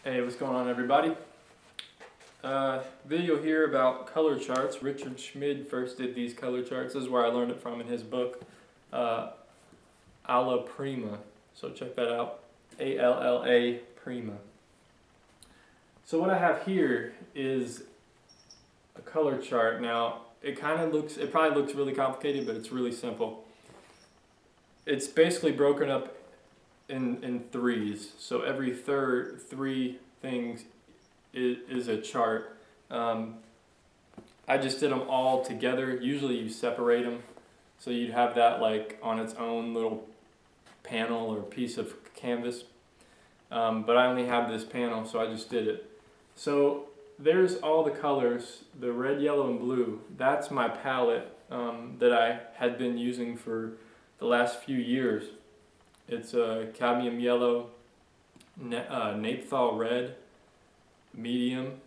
Hey, what's going on, everybody? Video here about color charts. Richard Schmid first did these color charts. This is where I learned it from in his book, Alla Prima. So check that out, A-L-L-A Prima. So what I have here is a color chart. Now, it probably looks really complicated, but it's really simple. It's basically broken up in threes. So every three things is a chart. I just did them all together. Usually you separate them, so you'd have that like on its own little panel or piece of canvas. But I only have this panel, so I just did it. So there's all the colors, the red, yellow, and blue. That's my palette that I had been using for the last few years. It's cadmium yellow, naphthol red, medium,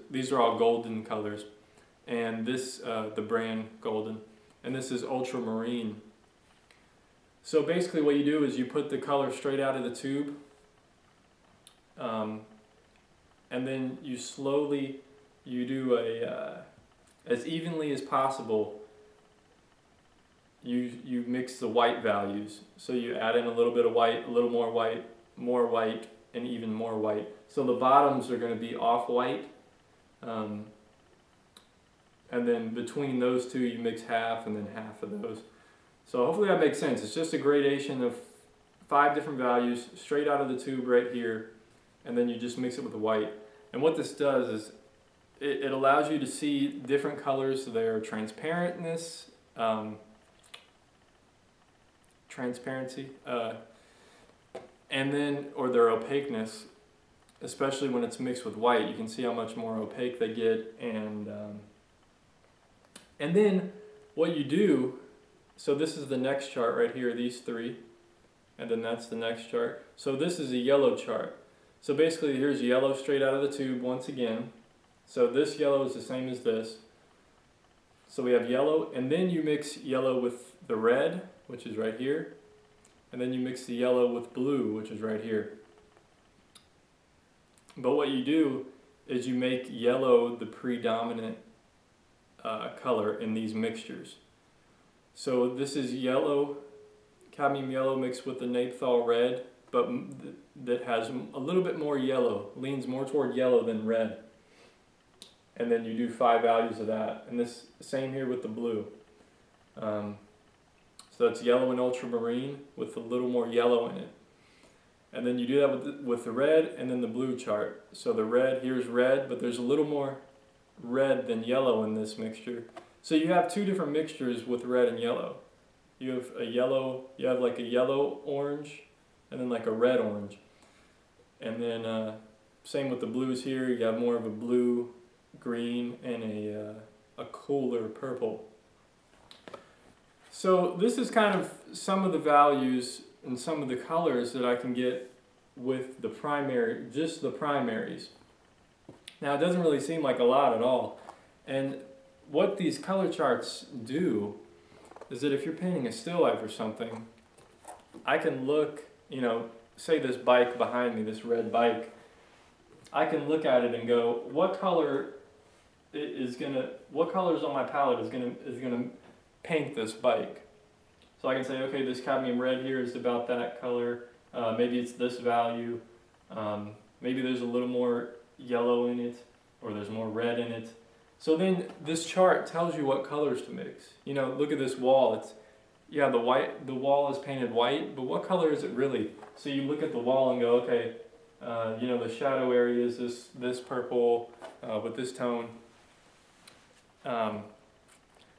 these are all golden colors, and this the brand golden, and this is ultramarine. So basically what you do is you put the color straight out of the tube, and then you slowly do as evenly as possible. You mix the white values. So you add in a little bit of white, a little more white, and even more white. So the bottoms are going to be off-white, and then between those two you mix half and then half of those. So hopefully that makes sense. It's just a gradation of 5 different values straight out of the tube right here, and then you just mix it with the white. And what this does is it allows you to see different colors, their transparentness, transparency, and then, or their opaqueness, especially when it's mixed with white. You can see how much more opaque they get, and then what you do, so this is the next chart right here, these 3, and then that's the next chart. So this is a yellow chart. So basically here's yellow straight out of the tube once again. So this yellow is the same as this. So we have yellow, and then you mix yellow with the red, which is right here, and then you mix the yellow with blue, which is right here. But what you do is you make yellow the predominant color in these mixtures. So this is yellow, cadmium yellow mixed with the naphthol red, but that has a little bit more yellow, leans more toward yellow than red. And then you do 5 values of that. And this same here with the blue. So it's yellow and ultramarine with a little more yellow in it. And then you do that with the red and then the blue chart. So the red, here's red, but there's a little more red than yellow in this mixture. So you have 2 different mixtures with red and yellow. You have like a yellow orange and then like a red orange. And then same with the blues here, you have more of a blue, green, and a cooler purple. So this is kind of some of the values and some of the colors that I can get with the just the primaries. Now it doesn't really seem like a lot at all. And what these color charts do is that if you're painting a still life or something, I can look, say this bike behind me, this red bike, I can look at it and go, what colors on my palette is gonna paint this bike? So I can say, okay, this cadmium red here is about that color. Maybe it's this value. Maybe there's a little more yellow in it, or there's more red in it. So then this chart tells you what colors to mix. Look at this wall. The wall is painted white, but what color is it really? So you look at the wall and go, okay, the shadow area is this purple with this tone.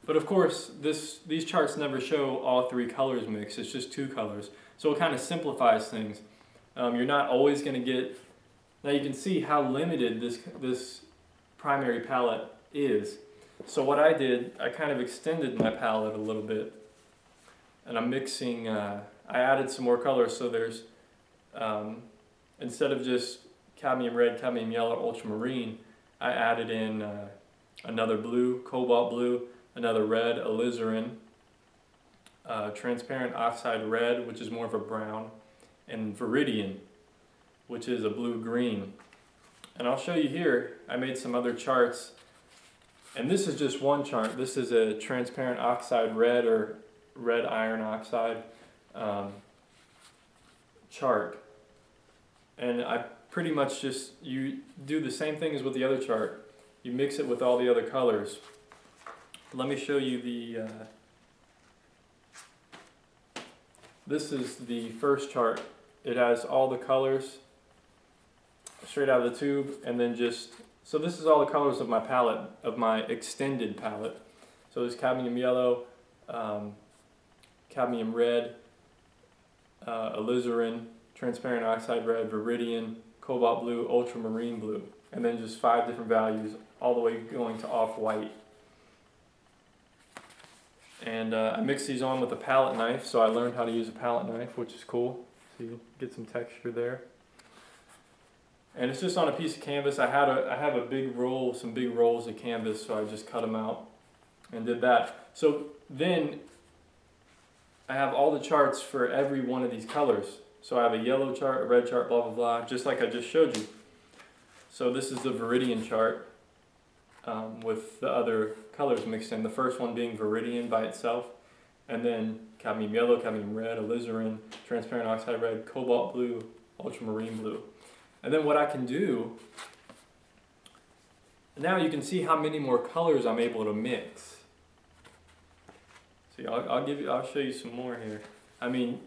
But of course, these charts never show all 3 colors mixed. It's just 2 colors. So it kind of simplifies things. You're not always going to get... Now you can see how limited this primary palette is. So what I did, I kind of extended my palette a little bit. And I'm mixing... I added some more colors, so there's... instead of just cadmium red, cadmium yellow, ultramarine, I added in another blue, cobalt blue, another red, alizarin, transparent oxide red, which is more of a brown, and viridian. which is a blue-green. And I'll show you here, I made some other charts. And this is just one chart. This is a transparent oxide red or red iron oxide chart. And I pretty much just, you do the same thing as with the other chart. You mix it with all the other colors. Let me show you the, this is the first chart. It has all the colors straight out of the tube, and then just, so this is all the colors of my palette, of my extended palette. So there's cadmium yellow, cadmium red, alizarin, transparent oxide red, viridian, cobalt blue, ultramarine blue, and then just 5 different values all the way going to off-white. And I mixed these on with a palette knife, so I learned how to use a palette knife, which is cool. So you get some texture there. And it's just on a piece of canvas. I have a big roll, some big rolls of canvas, so I just cut them out and did that. So then I have all the charts for every one of these colors. So I have a yellow chart, a red chart, blah, blah, blah, just like I just showed you. So this is the viridian chart with the other colors mixed in. The first one being viridian by itself, and then cadmium yellow, cadmium red, alizarin, transparent oxide red, cobalt blue, ultramarine blue. And then what I can do, now you can see how many more colors I'm able to mix. See, I'll show you some more here. I mean,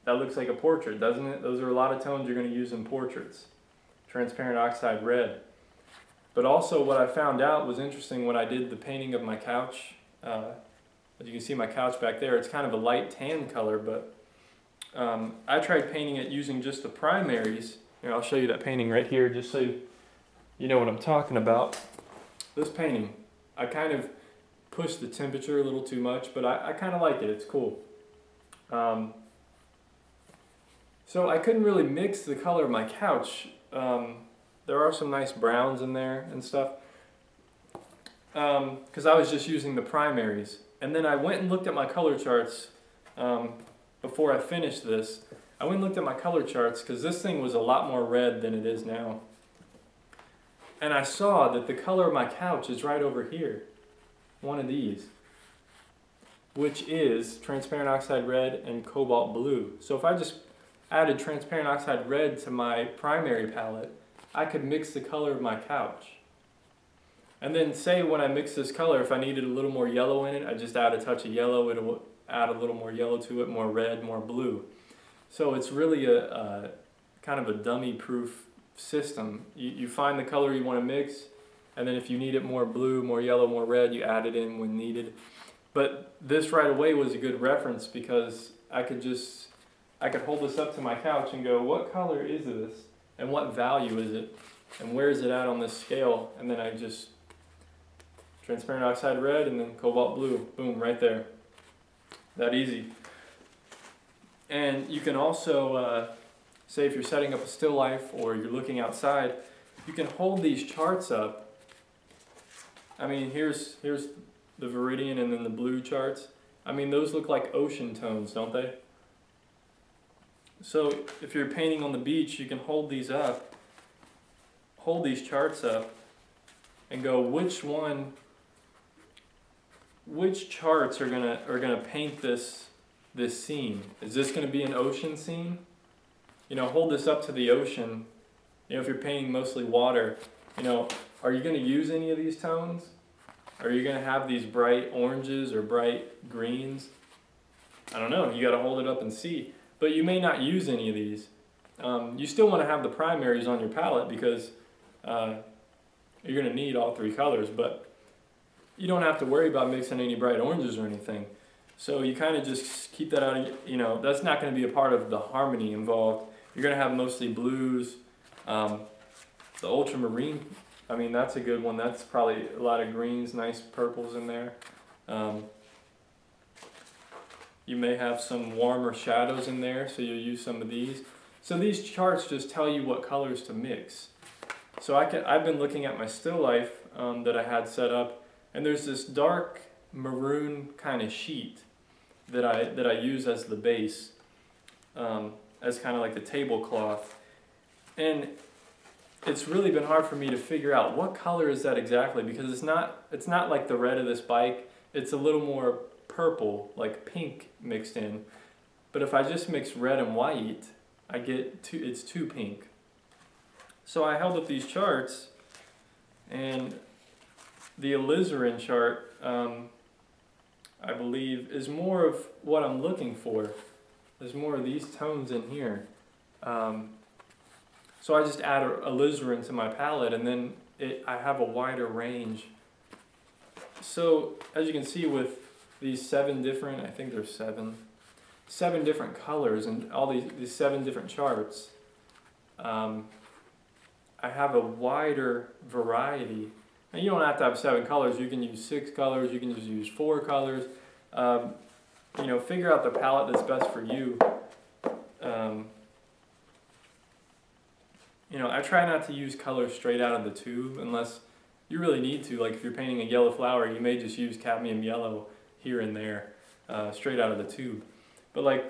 that looks like a portrait, doesn't it? Those are a lot of tones you're going to use in portraits. Transparent oxide red. But also what I found out was interesting when I did the painting of my couch. As you can see my couch back there, it's kind of a light tan color, but I tried painting it using just the primaries. Here, I'll show you that painting right here just so you know what I'm talking about. This painting, I kind of pushed the temperature a little too much, but I kind of like it. It's cool. So I couldn't really mix the color of my couch. There are some nice browns in there and stuff, because I was just using the primaries. And then I went and looked at my color charts before I finished this. I went and looked at my color charts because this thing was a lot more red than it is now. And I saw that the color of my couch is right over here, one of these, which is transparent oxide red and cobalt blue. So if I just added transparent oxide red to my primary palette, I could mix the color of my couch. And then say when I mix this color, if I needed a little more yellow in it, I just add a touch of yellow. It'll add a little more yellow to it, more red, more blue. So it's really a kind of a dummy-proof system. You find the color you want to mix, and then if you need it more blue, more yellow, more red, you add it in when needed. But this right away was a good reference because I could hold this up to my couch and go, what color is this? And what value is it? And where is it at on this scale? And then I just, transparent oxide red and then cobalt blue. Boom, right there. That easy. And you can also, say if you're setting up a still life or you're looking outside, you can hold these charts up. I mean, here's the viridian and then the blue charts. I mean, those look like ocean tones, don't they? So if you're painting on the beach, you can hold these up, hold these charts up, and go which charts are gonna paint this scene. Is this gonna be an ocean scene? You know, hold this up to the ocean. You know, if you're painting mostly water, you know, are you gonna use any of these tones? Are you gonna have these bright oranges or bright greens? I don't know. You got to hold it up and see. But you may not use any of these. You still want to have the primaries on your palette because you're going to need all 3 colors, but you don't have to worry about mixing any bright oranges or anything. So you kind of just keep that out of, you know, that's not going to be a part of the harmony involved. You're going to have mostly blues. The ultramarine, I mean, that's a good one. That's probably a lot of greens, nice purples in there. You may have some warmer shadows in there, so you'll use some of these. So these charts just tell you what colors to mix. So I've been looking at my still life that I had set up, and there's this dark maroon kind of sheet that I use as the base. And as kind of like the tablecloth. And it's really been hard for me to figure out what color is that exactly, because it's not like the red of this bike. It's a little more purple, like pink mixed in. But if I just mix red and white, I get it's too pink. So I held up these charts, and the alizarin chart, I believe, is more of what I'm looking for. There's more of these tones in here. So I just add alizarin to my palette, and then I have a wider range. So as you can see with these 7 different, I think there's 7 different colors and all these 7 different charts, I have a wider variety. And you don't have to have 7 colors. You can use 6 colors. You can just use 4 colors. You know, figure out the palette that's best for you. You know, I try not to use colors straight out of the tube unless you really need to. Like if you're painting a yellow flower, you may just use cadmium yellow here and there, straight out of the tube. But like,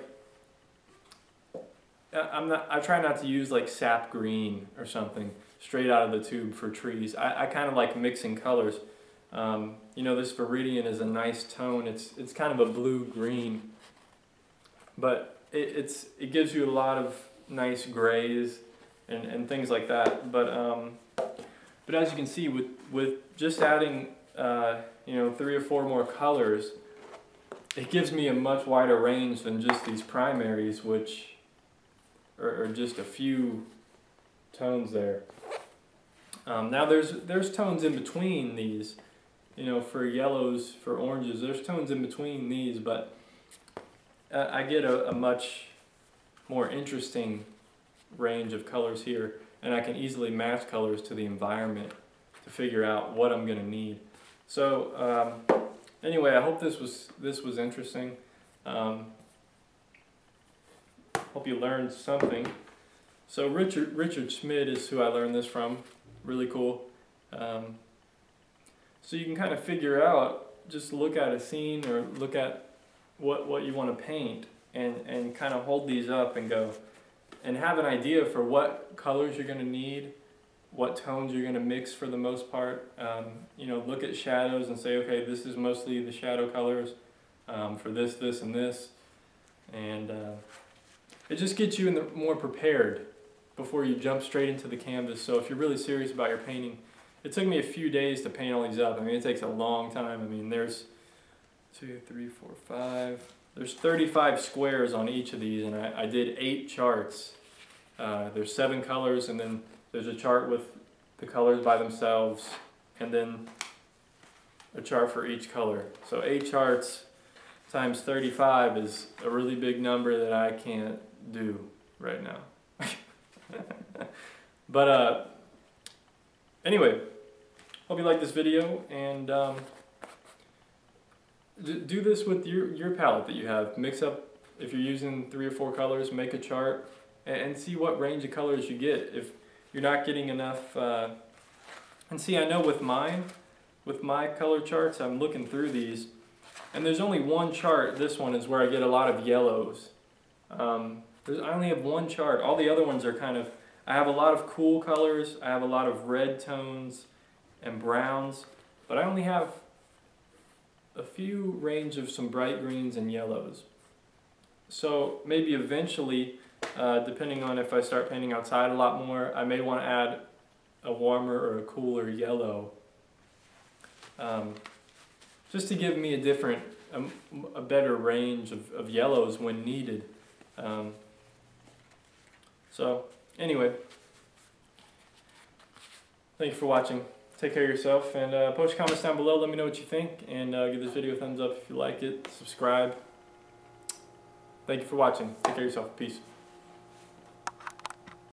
I try not to use like sap green or something straight out of the tube for trees. I kind of like mixing colors. You know, this Viridian is a nice tone. It's kind of a blue-green, but it gives you a lot of nice grays and things like that. But as you can see, with just adding you know, 3 or 4 more colors, it gives me a much wider range than just these primaries, which are just a few tones there. Now there's tones in between these, you know, for yellows, for oranges, there's tones in between these, but I get a much more interesting range of colors here, and I can easily match colors to the environment to figure out what I'm going to need. So anyway, I hope this was interesting. Hope you learned something. So Richard Schmid is who I learned this from. Really cool. So you can kind of figure out, just look at a scene or look at what you want to paint, and kind of hold these up and go, and have an idea for what colors you're going to need, what tones you're going to mix for the most part. You know, look at shadows and say, okay, this is mostly the shadow colors for this, this, and this. And it just gets you more prepared before you jump straight into the canvas. So if you're really serious about your painting, it took me a few days to paint all these up. I mean, it takes a long time. I mean, there's 2, 3, 4, 5. There's 35 squares on each of these, and I did 8 charts. There's 7 colors, and then there's a chart with the colors by themselves, and then a chart for each color. So 8 charts times 35 is a really big number that I can't do right now. But anyway, hope you like this video, and do this with your palette that you have. Mix up, if you're using 3 or 4 colors, make a chart and see what range of colors you get. If you're not getting enough, and see, I know with my color charts, I'm looking through these, and there's only one chart. This one is where I get a lot of yellows. I only have one chart. All the other ones are kind of, I have a lot of cool colors, I have a lot of red tones and browns, but I only have a few range of some bright greens and yellows. So maybe eventually, depending on if I start painting outside a lot more, I may want to add a warmer or a cooler yellow, just to give me a better range of yellows when needed. So anyway, thank you for watching. Take care of yourself, and post your comments down below. Let me know what you think, and give this video a thumbs up if you like it. Subscribe. Thank you for watching. Take care of yourself. Peace.